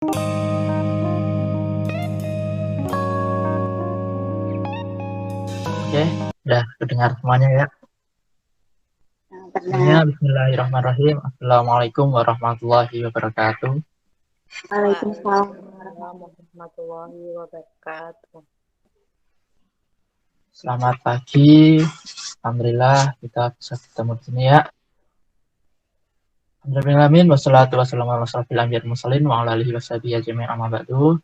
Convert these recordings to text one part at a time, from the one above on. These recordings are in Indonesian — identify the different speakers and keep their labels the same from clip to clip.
Speaker 1: Oke, udah kedengar semuanya ya. Semuanya,
Speaker 2: Terdengar.
Speaker 1: bismillahirrahmanirrahim. Assalamualaikum warahmatullahi wabarakatuh.
Speaker 2: Waalaikumsalam.
Speaker 3: Waalaikumsalam warahmatullahi wabarakatuh.
Speaker 1: Selamat pagi. Alhamdulillah kita bisa ketemu di sini ya. Alhamdulillahirrahmanirrahim. Wassalatu wassalamu ala asyrofil anbiya'i wal mursalin wa ala alihi washabihi ajma'in amma ba'du.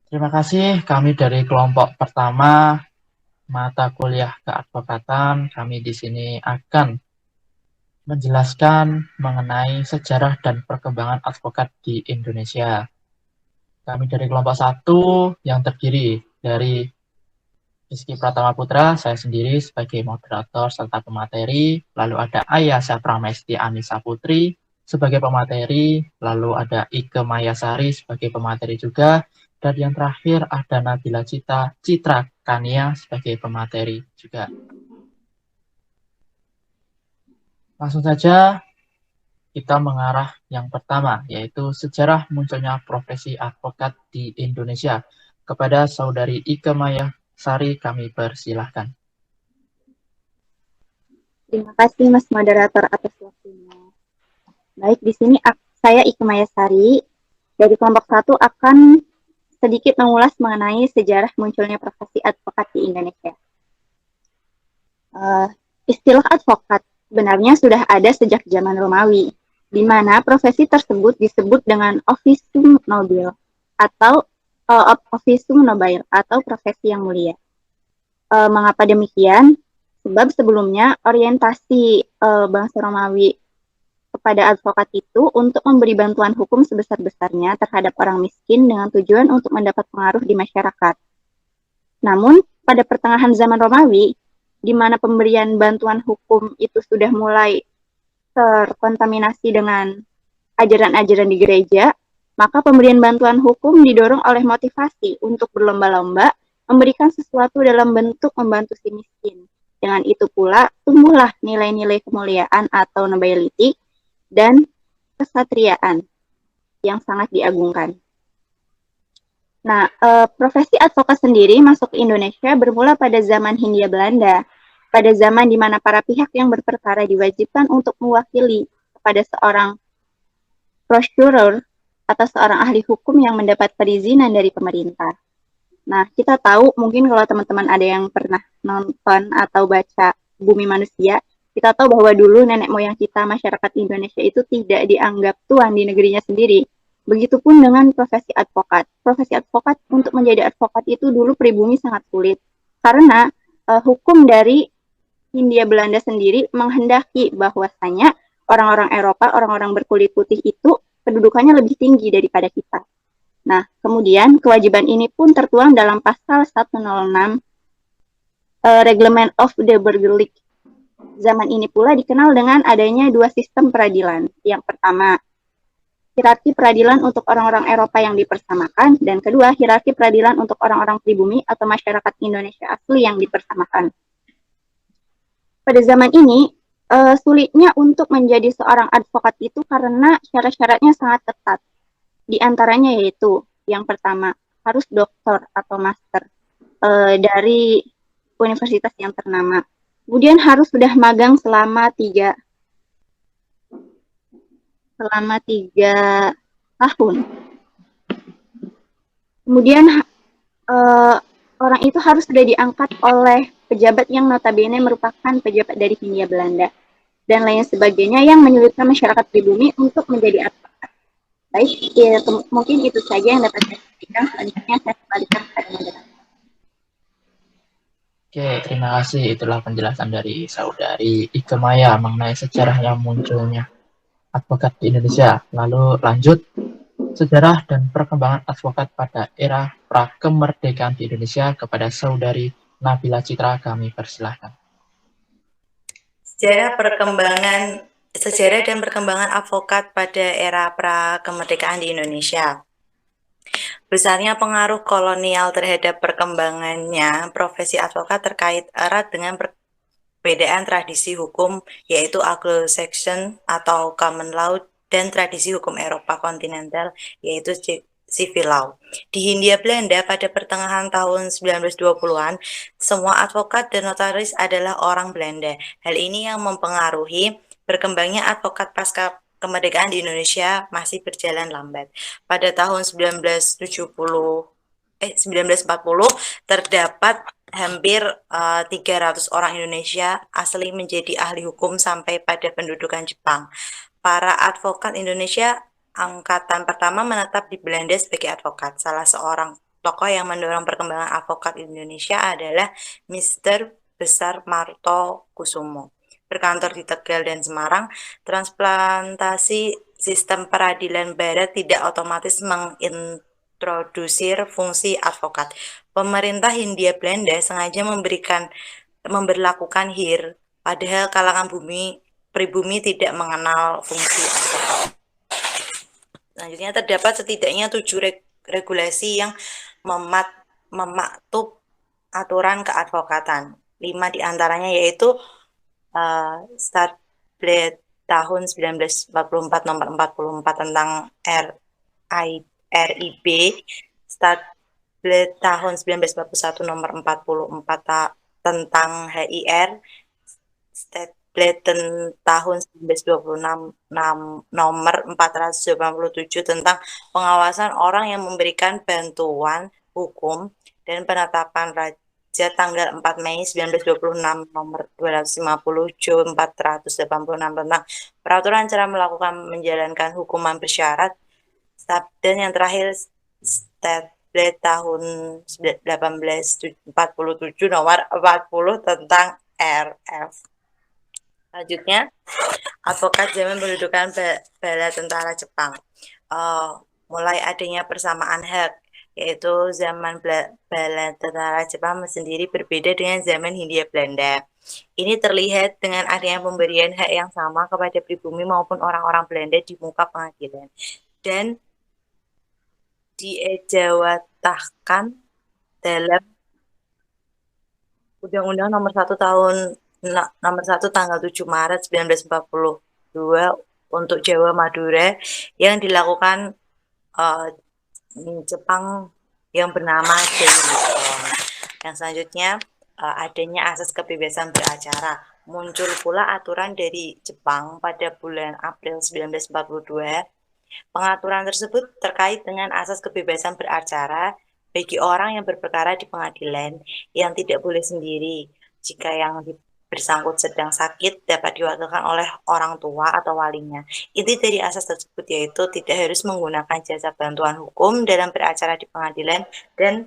Speaker 1: Terima kasih kami dari kelompok pertama mata kuliah keadvokatan. Kami di sini akan menjelaskan mengenai sejarah dan perkembangan advokat di Indonesia. Kami dari kelompok 1 yang terdiri dari Rizky Pratama Putra, saya sendiri sebagai moderator serta pemateri, lalu ada Ayasha Pramesti Anissa Putri sebagai pemateri, lalu ada Ike Mayasari sebagai pemateri juga, dan yang terakhir ada Nabila Citra Kania sebagai pemateri juga. Langsung saja kita mengarah yang pertama, yaitu sejarah munculnya profesi advokat di Indonesia. Kepada Saudari Ike Mayasari kami persilahkan.
Speaker 2: Terima kasih Mas Moderator atas waktunya. Baik, di sini saya Ike Mayasari dari kelompok 1 akan sedikit mengulas mengenai sejarah munculnya profesi advokat di Indonesia. Istilah advokat sebenarnya sudah ada sejak zaman Romawi, di mana profesi tersebut disebut dengan officium nobile atau officium nobile atau profesi yang mulia. Mengapa demikian? Sebab sebelumnya orientasi bangsa Romawi kepada advokat itu untuk memberi bantuan hukum sebesar-besarnya terhadap orang miskin dengan tujuan untuk mendapat pengaruh di masyarakat. Namun, pada pertengahan zaman Romawi, di mana pemberian bantuan hukum itu sudah mulai terkontaminasi dengan ajaran-ajaran di gereja, maka pemberian bantuan hukum didorong oleh motivasi untuk berlomba-lomba memberikan sesuatu dalam bentuk membantu si miskin. Dengan itu pula, tumbuhlah nilai-nilai kemuliaan atau nobility dan kesatriaan yang sangat diagungkan. Nah, profesi advokat sendiri masuk ke Indonesia bermula pada zaman Hindia Belanda, pada zaman di mana para pihak yang berperkara diwajibkan untuk mewakili kepada seorang prosecutor atau seorang ahli hukum yang mendapat perizinan dari pemerintah. Nah, kita tahu mungkin kalau teman-teman ada yang pernah nonton atau baca Bumi Manusia, kita tahu bahwa dulu nenek moyang kita, masyarakat Indonesia itu tidak dianggap tuan di negerinya sendiri. Begitupun dengan profesi advokat. Profesi advokat untuk menjadi advokat itu dulu pribumi sangat sulit. Karena hukum dari Hindia Belanda sendiri menghendaki bahwasanya orang-orang Eropa, orang-orang berkulit putih itu kedudukannya lebih tinggi daripada kita. Nah, kemudian kewajiban ini pun tertuang dalam pasal 106 Reglement of the Burgerlijk. Zaman ini pula dikenal dengan adanya dua sistem peradilan. Yang pertama, hierarki peradilan untuk orang-orang Eropa yang dipersamakan, dan kedua, hierarki peradilan untuk orang-orang pribumi atau masyarakat Indonesia asli yang dipersamakan. Pada zaman ini, sulitnya untuk menjadi seorang advokat itu karena syarat-syaratnya sangat ketat. Di antaranya yaitu, yang pertama, harus doktor atau master dari universitas yang ternama. Kemudian harus sudah magang selama 3 tahun. Kemudian orang itu harus sudah diangkat oleh pejabat yang notabene merupakan pejabat dari Hindia Belanda dan lain sebagainya yang menyulitkan masyarakat pribumi untuk menjadi advokat. Baik, ya, mungkin itu saja yang dapat saya sampaikan. Selanjutnya saya kembalikan kepada moderator.
Speaker 1: Oke, terima kasih. Itulah penjelasan dari Saudari Ike Maya mengenai sejarah yang munculnya advokat di Indonesia. Lalu lanjut, sejarah dan perkembangan advokat pada era prakemerdekaan di Indonesia kepada Saudari Nabila Citra kami persilahkan.
Speaker 3: Sejarah dan perkembangan advokat pada era prakemerdekaan di Indonesia. Besarnya pengaruh kolonial terhadap perkembangannya profesi advokat terkait erat dengan perbedaan tradisi hukum, yaitu Anglo-Saxon atau common law dan tradisi hukum Eropa kontinental, yaitu civil law. Di Hindia Belanda pada pertengahan tahun 1920-an, semua advokat dan notaris adalah orang Belanda. Hal ini yang mempengaruhi berkembangnya advokat pasca kemerdekaan di Indonesia masih berjalan lambat. Pada tahun 1940 terdapat hampir 300 orang Indonesia asli menjadi ahli hukum sampai pada pendudukan Jepang. Para advokat Indonesia angkatan pertama menetap di Belanda sebagai advokat. Salah seorang tokoh yang mendorong perkembangan advokat Indonesia adalah Mr. Besar Marto Kusumo. Berkantor di Tegal dan Semarang, transplantasi sistem peradilan barat tidak otomatis mengintrodusir fungsi advokat. Pemerintah Hindia Belanda sengaja memberlakukan HIR, padahal kalangan pribumi tidak mengenal fungsi advokat. Selanjutnya terdapat setidaknya 7 regulasi yang memaktub aturan keadvokatan. 5 diantaranya yaitu Statblad tahun 1944 nomor 44 tentang RIB, Statblad tahun 1941 nomor 44 tentang HIR, Statblad tahun 1926 nomor 487 tentang pengawasan orang yang memberikan bantuan hukum dan penetapan raja tanggal 4 Mei 1926 nomor 250 Jo 486 tentang peraturan cara melakukan menjalankan hukuman bersyarat, dan yang terakhir Statblad tahun 1847 nomor 40 tentang RF. Selanjutnya, advokat zaman pendudukan bala tentara Jepang. Mulai adanya persamaan hak, yaitu zaman bala tentara Jepang sendiri berbeda dengan zaman Hindia Belanda. Ini terlihat dengan adanya pemberian hak yang sama kepada pribumi maupun orang-orang Belanda di muka pengadilan. Dan diejawantahkan dalam Undang-Undang nomor 1 tanggal 7 Maret 1942 untuk Jawa Madura yang dilakukan Jepang yang bernama Daimon. Yang selanjutnya adanya asas kebebasan beracara. Muncul pula aturan dari Jepang pada bulan April 1942. Pengaturan tersebut terkait dengan asas kebebasan beracara bagi orang yang berperkara di pengadilan yang tidak boleh sendiri. Jika yang bersangkut sedang sakit dapat diwakilkan oleh orang tua atau walinya. Inti dari asas tersebut yaitu tidak harus menggunakan jasa bantuan hukum dalam beracara di pengadilan dan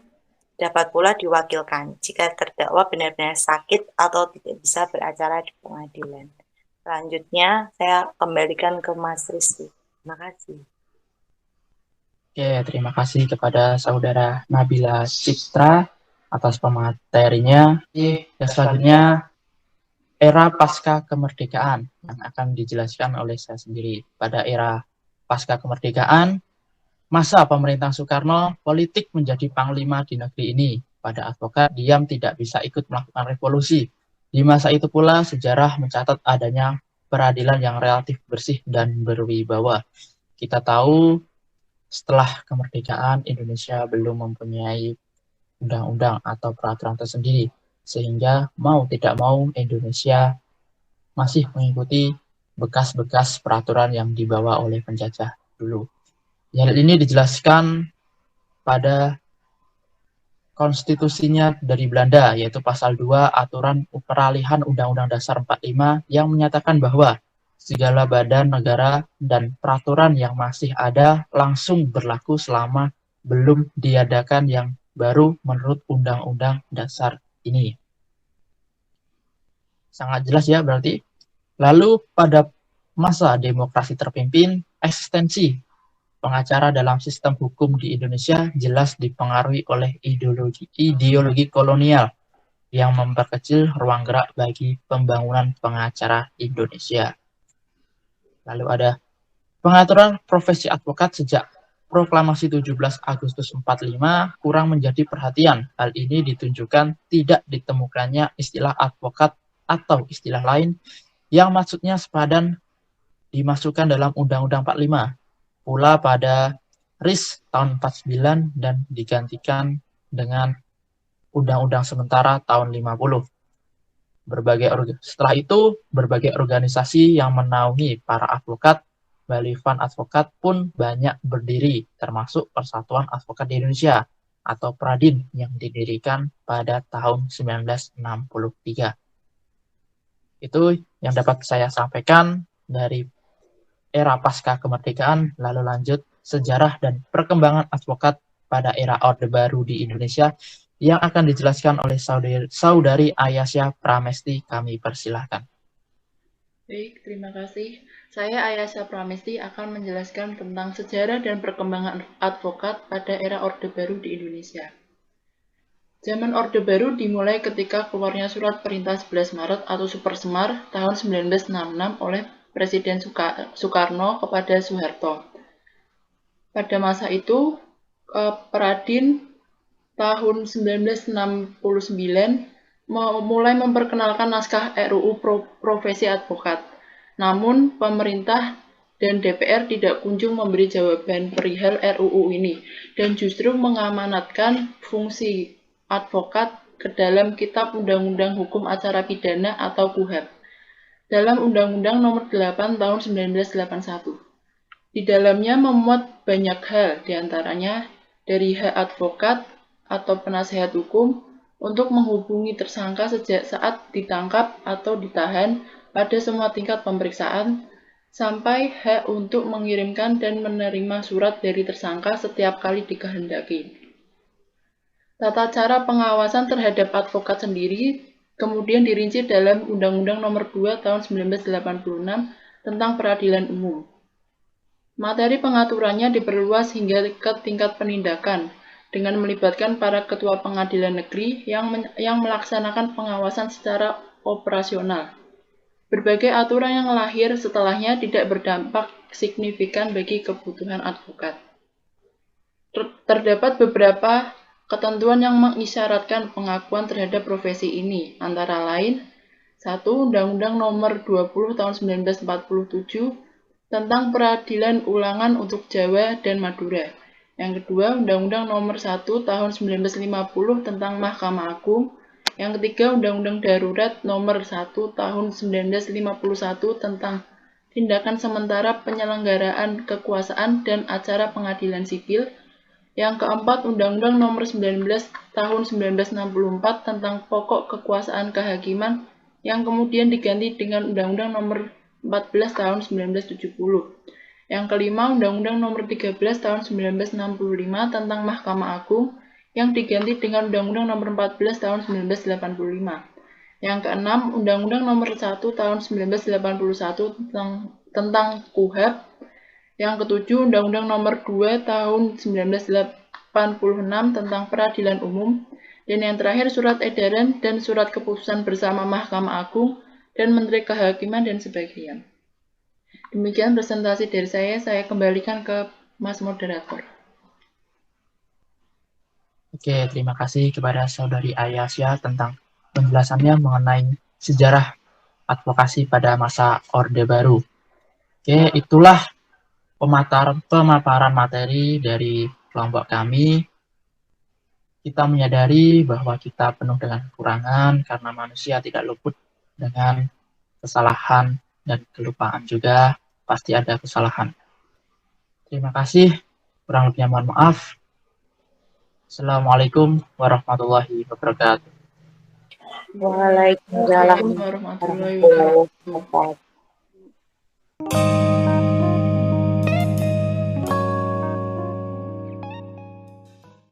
Speaker 3: dapat pula diwakilkan jika terdakwa benar-benar sakit atau tidak bisa beracara di pengadilan. Selanjutnya saya kembalikan ke Mas Rizky. Terima kasih.
Speaker 1: Oke, terima kasih kepada Saudara Nabila Citra atas pematerinya. Dan selanjutnya, era pasca kemerdekaan yang akan dijelaskan oleh saya sendiri. Pada era pasca kemerdekaan, masa pemerintahan Soekarno, politik menjadi panglima di negeri ini. Pada advokat, diam tidak bisa ikut melakukan revolusi. Di masa itu pula, sejarah mencatat adanya peradilan yang relatif bersih dan berwibawa. Kita tahu, setelah kemerdekaan, Indonesia belum mempunyai undang-undang atau peraturan tersendiri. Sehingga mau tidak mau Indonesia masih mengikuti bekas-bekas peraturan yang dibawa oleh penjajah dulu. Hal ini dijelaskan pada konstitusinya dari Belanda, yaitu pasal 2 aturan peralihan Undang-Undang Dasar 45 yang menyatakan bahwa segala badan negara dan peraturan yang masih ada langsung berlaku selama belum diadakan yang baru menurut Undang-Undang Dasar ini. Sangat jelas ya berarti. Lalu pada masa demokrasi terpimpin, eksistensi pengacara dalam sistem hukum di Indonesia jelas dipengaruhi oleh ideologi kolonial yang memperkecil ruang gerak bagi pembangunan pengacara Indonesia. Lalu ada pengaturan profesi advokat sejak Proklamasi 17 Agustus 45 kurang menjadi perhatian. Hal ini ditunjukkan tidak ditemukannya istilah advokat atau istilah lain yang maksudnya sepadan dimasukkan dalam Undang-Undang 45, pula pada RIS tahun 49 dan digantikan dengan Undang-Undang sementara tahun 50. Setelah itu, berbagai organisasi yang menaungi para advokat, Bali Fund Advokat pun banyak berdiri, termasuk Persatuan Advokat di Indonesia atau Pradin yang didirikan pada tahun 1963. Itu yang dapat saya sampaikan dari era pasca kemerdekaan, lalu lanjut sejarah dan perkembangan advokat pada era Orde Baru di Indonesia yang akan dijelaskan oleh Saudari Ayasya Pramesti. Kami persilahkan.
Speaker 4: Baik, terima kasih. Saya Ayasya Pramesti akan menjelaskan tentang sejarah dan perkembangan advokat pada era Orde Baru di Indonesia. Zaman Orde Baru dimulai ketika keluarnya Surat Perintah 11 Maret atau Super Semar tahun 1966 oleh Presiden Soekarno kepada Soeharto. Pada masa itu, Pradin tahun 1969 mulai memperkenalkan naskah RUU Profesi Advokat. Namun, pemerintah dan DPR tidak kunjung memberi jawaban perihal RUU ini dan justru mengamanatkan fungsi advokat ke dalam Kitab Undang-Undang Hukum Acara Pidana atau KUHAP dalam Undang-Undang Nomor 8 Tahun 1981. Di dalamnya memuat banyak hal, diantaranya dari hak advokat atau penasehat hukum untuk menghubungi tersangka sejak saat ditangkap atau ditahan pada semua tingkat pemeriksaan, sampai hak untuk mengirimkan dan menerima surat dari tersangka setiap kali dikehendaki. Tata cara pengawasan terhadap advokat sendiri kemudian dirinci dalam Undang-Undang Nomor 2 Tahun 1986 tentang Peradilan Umum. Materi pengaturannya diperluas hingga ke tingkat penindakan, dengan melibatkan para ketua pengadilan negeri yang melaksanakan pengawasan secara operasional. Berbagai aturan yang lahir setelahnya tidak berdampak signifikan bagi kebutuhan advokat. Terdapat beberapa ketentuan yang mengisyaratkan pengakuan terhadap profesi ini, antara lain 1. Undang-Undang Nomor 20 Tahun 1947 tentang Peradilan Ulangan untuk Jawa dan Madura. Yang kedua, Undang-Undang Nomor 1 Tahun 1950 tentang Mahkamah Agung. Yang ketiga, Undang-Undang Darurat Nomor 1 Tahun 1951 tentang Tindakan Sementara Penyelenggaraan Kekuasaan dan Acara Pengadilan Sipil. Yang keempat, Undang-Undang Nomor 19 Tahun 1964 tentang Pokok Kekuasaan Kehakiman yang kemudian diganti dengan Undang-Undang Nomor 14 Tahun 1970. Yang kelima, Undang-Undang Nomor 13 Tahun 1965 tentang Mahkamah Agung yang diganti dengan Undang-Undang Nomor 14 Tahun 1985. Yang keenam, Undang-Undang Nomor 1 Tahun 1981 tentang KUHAP. Yang ketujuh, Undang-Undang Nomor 2 Tahun 1986 tentang Peradilan Umum. Dan yang terakhir, Surat Edaran dan Surat Keputusan Bersama Mahkamah Agung dan Menteri Kehakiman dan sebagainya. Demikian presentasi dari saya kembalikan ke Mas Moderator.
Speaker 1: Oke, terima kasih kepada Saudari Ayasya tentang penjelasannya mengenai sejarah advokasi pada masa Orde Baru. Oke, itulah pemaparan materi dari kelompok kami. Kita menyadari bahwa kita penuh dengan kekurangan karena manusia tidak luput dengan kesalahan dan kelupaan juga, pasti ada kesalahan. Terima kasih, kurang lebihnya mohon maaf. Assalamualaikum warahmatullahi wabarakatuh.
Speaker 3: Waalaikumsalam
Speaker 4: warahmatullahi wabarakatuh.